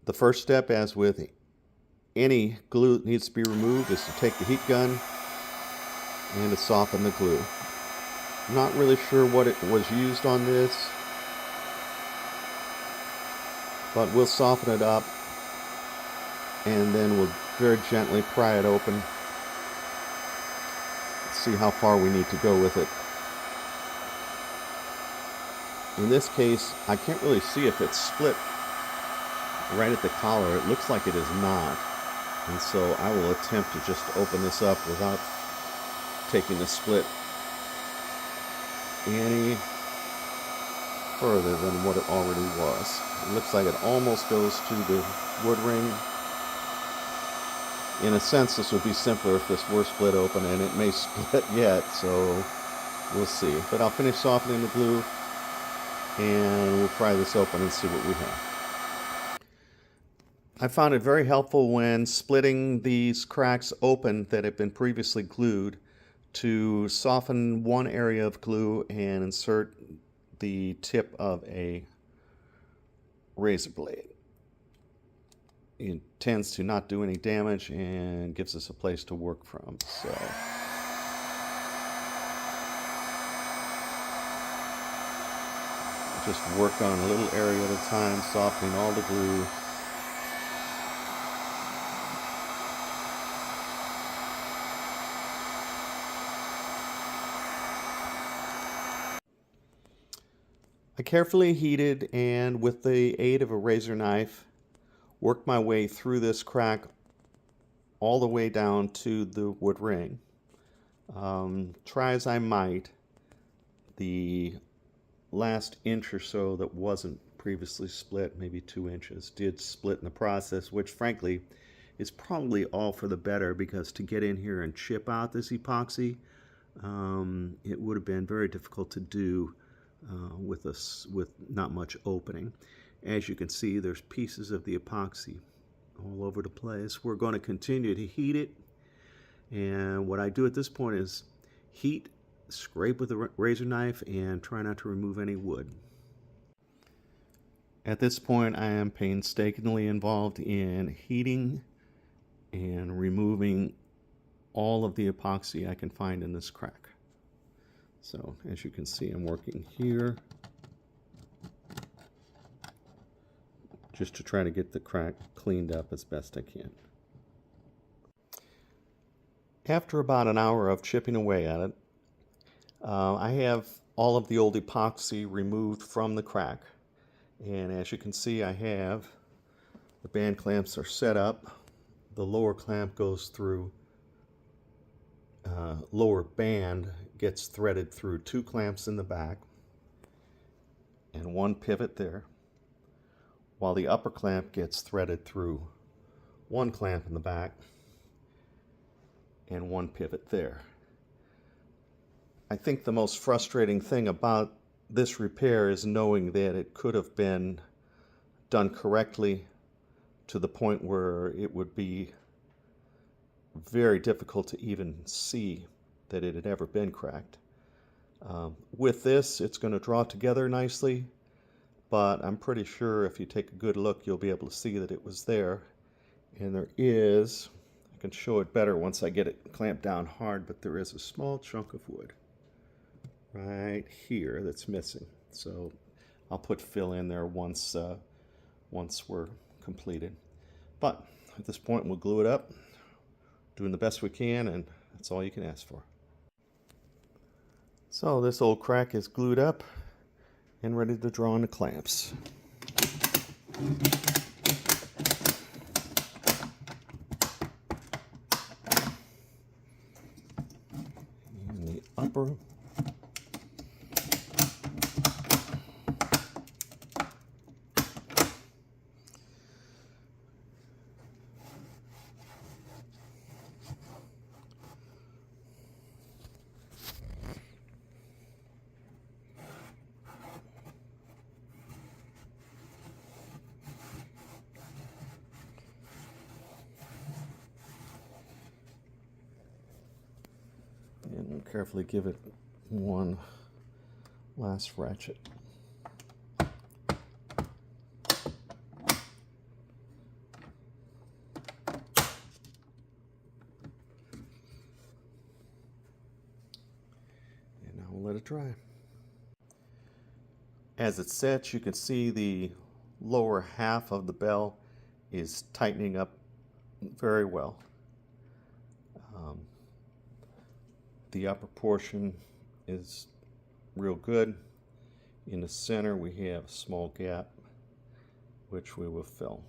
The first step, as with any glue that needs to be removed, is to take the heat gun and to soften the glue. I'm not really sure what it was used on this, but we'll soften it up and then we'll very gently pry it open. See how far we need to go with it. In this case, I can't really see if it's split right at the collar. It looks like it is not. And so I will attempt to just open this up without taking the split any further than what it already was. It looks like it almost goes to the wood ring. In a sense, this would be simpler if this were split open, and it may split yet, so we'll see. But I'll finish softening the glue, and we'll pry this open and see what we have. I found it very helpful when splitting these cracks open that have been previously glued to soften one area of glue and insert the tip of a razor blade. It tends to not do any damage and gives us a place to work from. So just work on a little area at a time, softening all the glue. I carefully heated and with the aid of a razor knife worked my way through this crack all the way down to the wood ring. Try as I might, the last inch or so that wasn't previously split, maybe 2 inches, did split in the process, which frankly is probably all for the better, because to get in here and chip out this epoxy, it would have been very difficult to do with not much opening. As you can see, there's pieces of the epoxy all over the place. We're going to continue to heat it, and what I do at this point is heat, scrape with a razor knife, and try not to remove any wood. At this point, I am painstakingly involved in heating and removing all of the epoxy I can find in this crack. So as you can see, I'm working here just to try to get the crack cleaned up as best I can. After about an hour of chipping away at it, I have all of the old epoxy removed from the crack. And as you can see, I have the band clamps are set up. The lower clamp goes through, lower band gets threaded through 2 clamps in the back and 1 pivot there, while the upper clamp gets threaded through 1 clamp in the back and 1 pivot there. I think the most frustrating thing about this repair is knowing that it could have been done correctly to the point where it would be very difficult to even see that it had ever been cracked. With this, it's going to draw together nicely, but I'm pretty sure if you take a good look, you'll be able to see that it was there. And there is, I can show it better once I get it clamped down hard, but there is a small chunk of wood right here that's missing. So I'll put fill in there once we're completed. But at this point, we'll glue it up, doing the best we can, and that's all you can ask for. So this old crack is glued up and ready to draw on the clamps. And the upper and carefully give it one last ratchet. we'll let it dry. As it sets, you can see the lower half of the bell is tightening up very well. The upper portion is real good. In the center we have a small gap which we will fill.